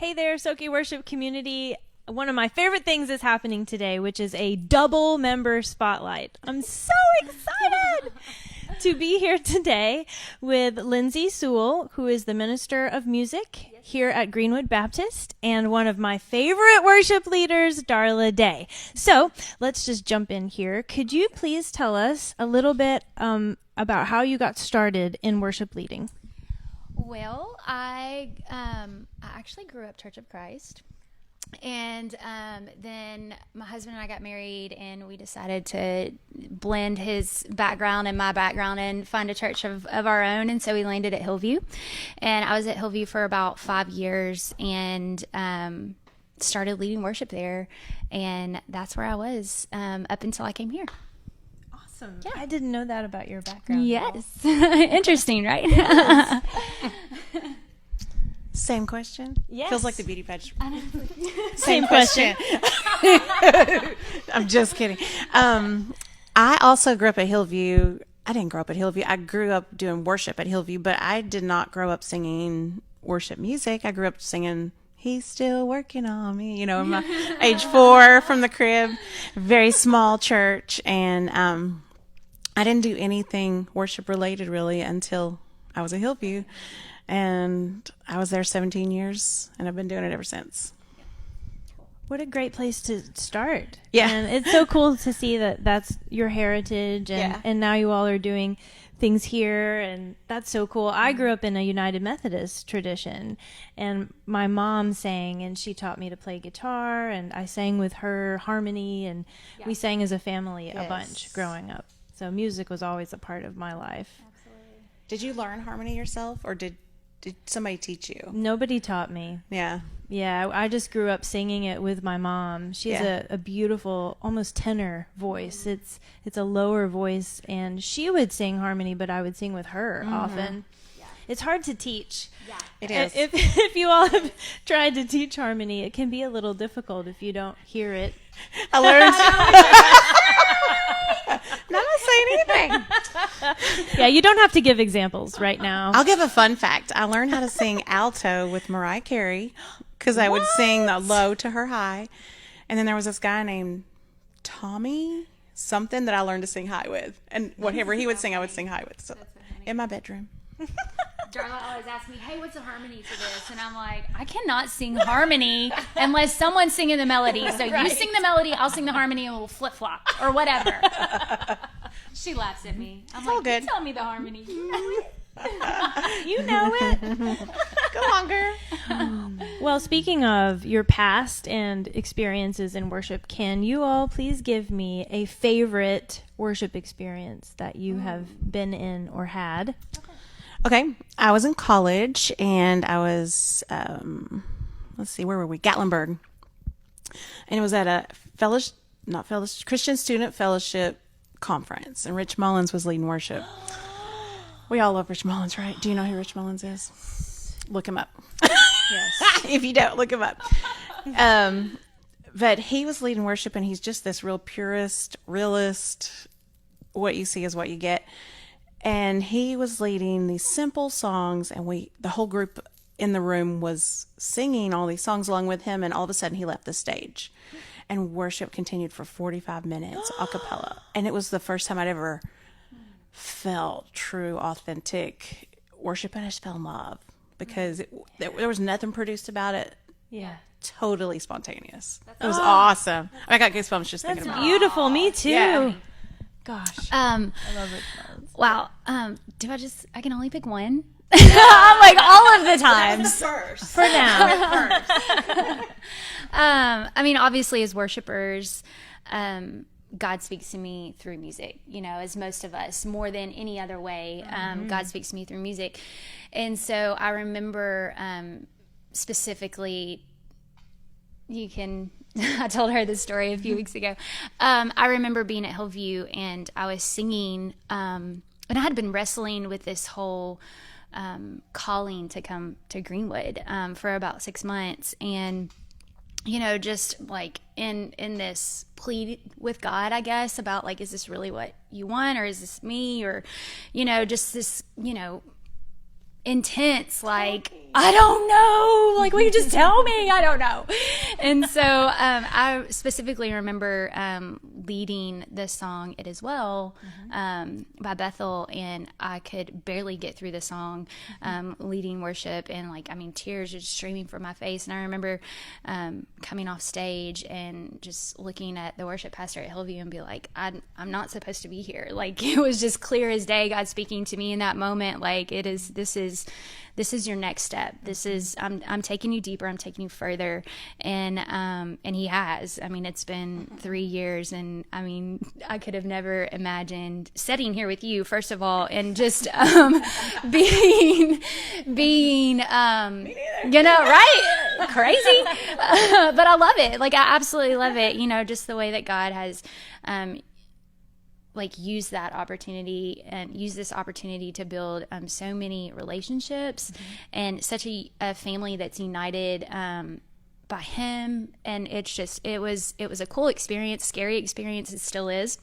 Hey there, SOKY worship community. One of my favorite things is happening today, which is a double member spotlight. I'm so excited to be here today with Lindsey Sewell, who is the minister of music here at Greenwood Baptist, and one of my favorite worship leaders, Darla Day. So let's just jump in here. Could you please tell us a little bit about how you got started in worship leading? Well, I actually grew up Church of Christ, and then my husband and I got married, and we decided to blend his background and my background and find a church of our own, and so we landed at Hillview, and I was at Hillview for about 5 years, and started leading worship there, and that's where I was up until I came here. Awesome. Yeah. I didn't know that about your background. Yes. Interesting, right? Yes. Same question? Yes. Feels like the beauty pageant. Same question. I'm just kidding. I also grew up at Hillview. I didn't grow up at Hillview. I grew up doing worship at Hillview, but I did not grow up singing worship music. I grew up singing He's Still Working on Me, in my age 4 from the crib. Very small church. And I didn't do anything worship related really until I was at Hillview. And I was there 17 years, and I've been doing it ever since. What a great place to start. Yeah. And it's so cool to see that that's your heritage, and now you all are doing things here, and that's so cool. I grew up in a United Methodist tradition, and my mom sang, and she taught me to play guitar, and I sang with her harmony, and we sang as a family a bunch growing up. So music was always a part of my life. Absolutely. Did you learn harmony yourself, or did somebody teach you? Nobody taught me. Yeah. Yeah, I just grew up singing it with my mom. She has a beautiful, almost tenor voice. It's a lower voice, and she would sing harmony, but I would sing with her often. Yeah. It's hard to teach. Yeah, it is. If you all have tried to teach harmony, it can be a little difficult if you don't hear it. I learned. Not gonna say anything. Yeah, you don't have to give examples right now. I'll give a fun fact. I learned how to sing alto with Mariah Carey because I would sing the low to her high. And then there was this guy named Tommy something that I learned to sing high with. And whatever he would sing, I would sing high with. So in my bedroom. Darla always asks me, hey, what's a harmony to this? And I'm like, I cannot sing harmony unless someone's singing the melody. So you sing the melody, I'll sing the harmony, and we'll flip-flop or whatever. She laughs at me. I'm like, all good. You tell me the harmony. You know it. You know it. Go on, girl. Well, speaking of your past and experiences in worship, can you all please give me a favorite worship experience that you have been in or had? Okay. I was in college, and I was, let's see, where were we? Gatlinburg. And it was at a Christian Student Fellowship conference, and Rich Mullins was leading worship. We all love Rich Mullins, right? Do you know who Rich Mullins is? Look him up. Yes. If you don't, look him up. But he was leading worship, and he's just this real purist, realist. What you see is what you get. And he was leading these simple songs, and the whole group in the room was singing all these songs along with him, and all of a sudden he left the stage. And worship continued for 45 minutes a cappella. And it was the first time I'd ever felt true, authentic worship, and I just fell in love because there was nothing produced about it. Yeah. Totally spontaneous. It was awesome. I got goosebumps just thinking That's about beautiful. Me too. Yeah. Gosh. I love Rich Mullins. Wow. I can only pick one? I'm like all of the times. First. For now. I mean, obviously as worshipers, God speaks to me through music, as most of us, more than any other way. God speaks to me through music. And so I remember specifically, I told her this story a few weeks ago. I remember being at Hillview, and I was singing, and I had been wrestling with this whole calling to come to Greenwood for about 6 months, and just like in this plea with God, I guess, about like, is this really what you want, or is this me, or just this intense, like, I don't know. Like, will you just tell me? I don't know. And so I specifically remember leading the song It Is Well by Bethel, and I could barely get through the song leading worship, and tears just streaming from my face. And I remember coming off stage and just looking at the worship pastor at Hillview and be like, I'm not supposed to be here. Like, it was just clear as day, God speaking to me in that moment. Like, this is your next step. This is, I'm taking you deeper. I'm taking you further. And he has. It's been 3 years, and I could have never imagined sitting here with you, first of all, and just being right? Crazy. But I love it. Like, I absolutely love it. Just the way that God has use that opportunity and use this opportunity to build so many relationships and such a family that's united by him. And it was a cool experience, scary experience. It still is.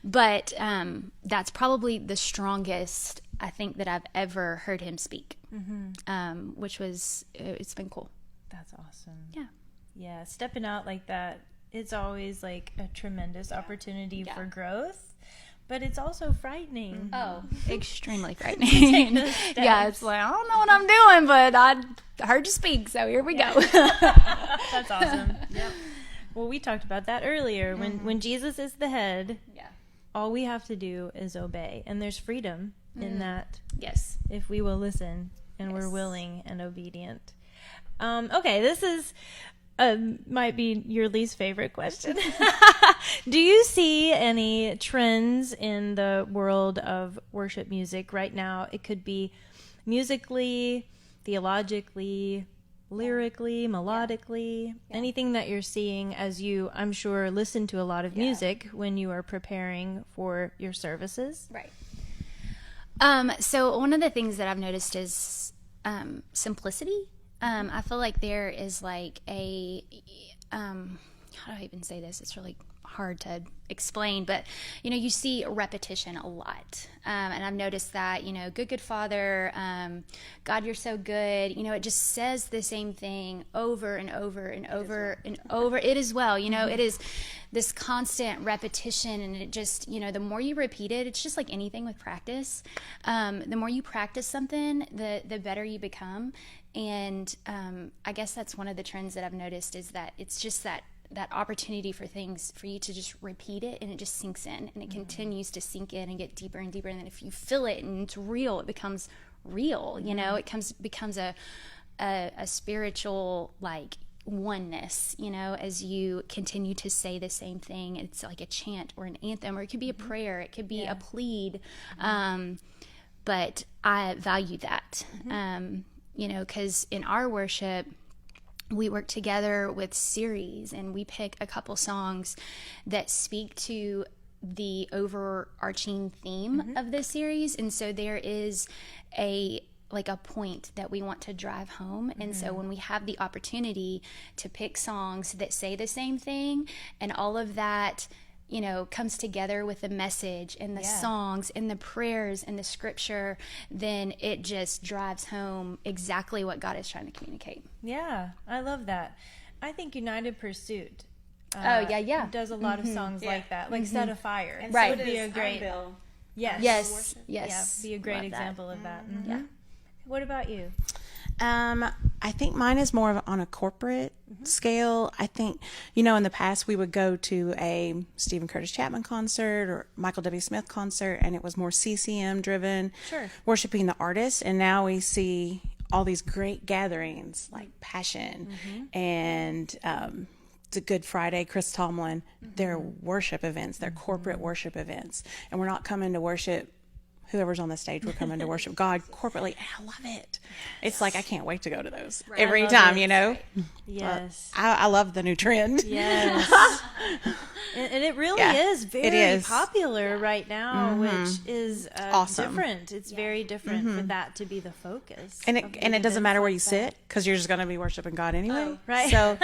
But that's probably the strongest I think that I've ever heard him speak, which was, it's been cool. That's awesome. Yeah. Yeah. Stepping out like that, it's always like a tremendous opportunity for growth, but it's also frightening. Oh, extremely frightening. Yeah, it's like, I don't know what I'm doing, but I heard you speak, so here we go. That's awesome. Yep. Well, we talked about that earlier. When Jesus is the head, all we have to do is obey, and there's freedom in that. Yes, if we will listen and we're willing and obedient. Okay, this is might be your least favorite question. Do you see any trends in the world of worship music right now? It could be musically, theologically, lyrically, melodically, anything that you're seeing as you, I'm sure, listen to a lot of music when you are preparing for your services. Right. So one of the things that I've noticed is simplicity. I feel like there is like a, how do I even say this? It's really hard to explain, but you see repetition a lot. And I've noticed that, good Father, God, you're so good. It just says the same thing over and over and over and over. It is well, it is this constant repetition. And it just, the more you repeat it, it's just like anything with practice. The more you practice something, the better you become. And I guess that's one of the trends that I've noticed is that it's just that opportunity for things for you to just repeat it, and it just sinks in, and it continues to sink in and get deeper and deeper. And then if you feel it and it's real, it becomes real. It becomes a spiritual oneness. As you continue to say the same thing, it's like a chant or an anthem, or it could be a prayer, it could be a plead. But I value that. Because in our worship, we work together with series, and we pick a couple songs that speak to the overarching theme of the series. And so there is a point that we want to drive home. And so when we have the opportunity to pick songs that say the same thing, and all of that comes together with the message and the songs and the prayers and the scripture, then it just drives home exactly what God is trying to communicate. Yeah, I love that. I think United Pursuit does a lot of songs like that, like Set a Fire. And right. So would be a great Yes. Yeah, be a great example of that. Yeah. What about you? I think mine is more on a corporate scale. I think, in the past we would go to a Stephen Curtis Chapman concert or Michael W. Smith concert, and it was more CCM driven, worshiping the artist. And now we see all these great gatherings like Passion and the Good Friday, Chris Tomlin, their worship events, their corporate worship events. And we're not coming to worship whoever's on the stage, we're coming to worship God corporately. And I love it. It's like I can't wait to go to those every time, Right. Yes. I love the new trend. Yes. and it really is very popular right now, which is awesome. Different. It's very different for that to be the focus. And it doesn't matter where you sit, because you're just going to be worshiping God anyway. Oh, right. So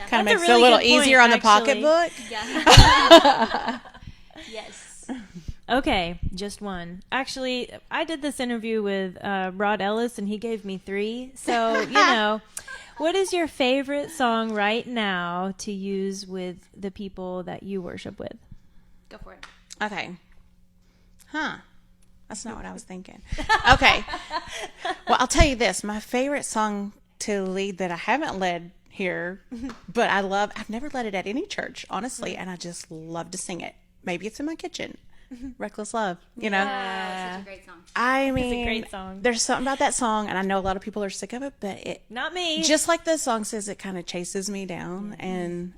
kind of makes really it a little good point, easier on the actually. pocketbook. Yeah. Yes. Okay, just one. Actually, I did this interview with Rod Ellis, and he gave me 3. So, what is your favorite song right now to use with the people that you worship with? Go for it. Okay. That's not what I was thinking. Okay. Well, I'll tell you this. My favorite song to lead that I haven't led here, but I've never led it at any church, honestly, and I just love to sing it. Maybe it's in my kitchen. Reckless Love, Such a great song. I mean, It's a great song. There's something about that song, and I know a lot of people are sick of it, but it, Not me. just like the song says, it kind of chases me down, and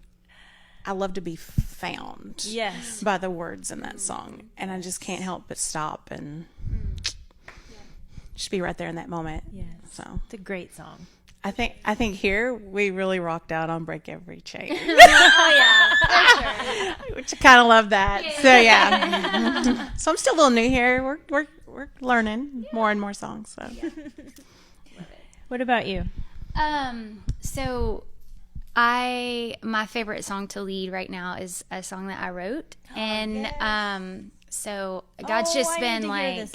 I love to be found Yes. by the words in that song, and I just can't help but stop and just be right there in that moment. Yes. So It's a great song. I think here we really rocked out on Break Every Chain. Oh yeah, for sure. Which I kind of love that. So yeah. So I'm still a little new here. We're learning more and more songs. So What about you? So my favorite song to lead right now is a song that I wrote, and so God's just been like,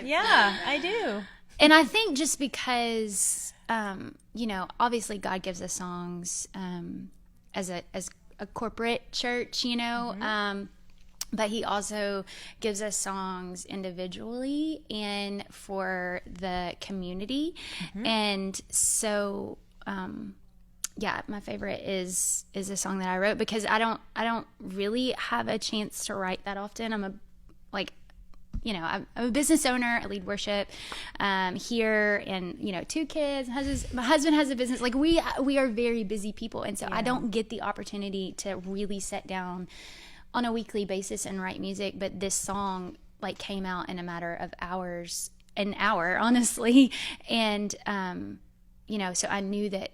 Yeah, I do. and I think just because obviously God gives us songs as a corporate church, but he also gives us songs individually and for the community. And so my favorite is a song that I wrote because I don't really have a chance to write that often. I'm a business owner. I lead worship here, and 2 kids. My husband has a business. Like we are very busy people, and so I don't get the opportunity to really sit down on a weekly basis and write music. But this song came out in a matter of hours, an hour, honestly, and so I knew that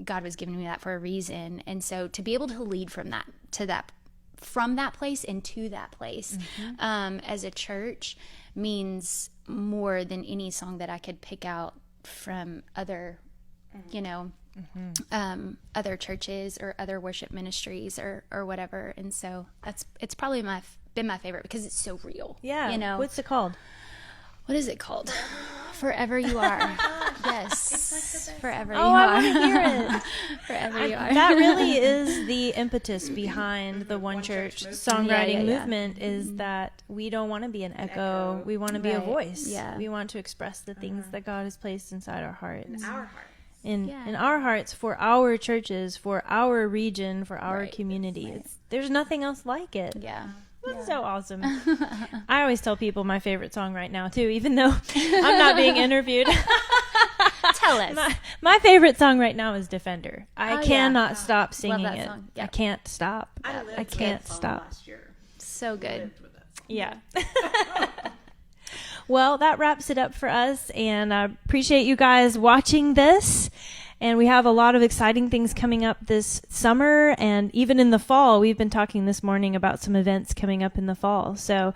God was giving me that for a reason, and so to be able to lead from that to that. From that place and to that place as a church means more than any song that I could pick out from other other churches or other worship ministries or whatever. And so it's probably been my favorite because it's so real. Yeah. What's it called? What is it called? Forever You Are. Yes. Forever You Oh, Are. I want to hear it. Forever You Are. That really is the impetus behind the One Church songwriting Yeah. movement is that we don't want to be an echo. We want to be a Right. voice. Yeah. We want to express the things that God has placed inside our hearts. our hearts. In our hearts, for our churches, for our region, for our Right. community. There's nothing else like it. Yeah. That's so awesome. I always tell people my favorite song right now, too, even though I'm not being interviewed. Tell us. My favorite song right now is Defender. I Oh, yeah. cannot stop singing that it. song. Yeah. I can't stop. I can't stop. Last year. So good. Yeah. Well, that wraps it up for us, and I appreciate you guys watching this. And we have a lot of exciting things coming up this summer and even in the fall. We've been talking this morning about some events coming up in the fall. So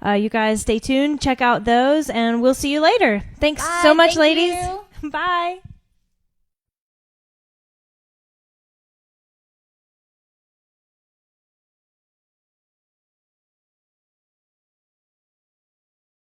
you guys stay tuned, check out those, and we'll see you later. Thanks so much, Thank ladies. you. Bye.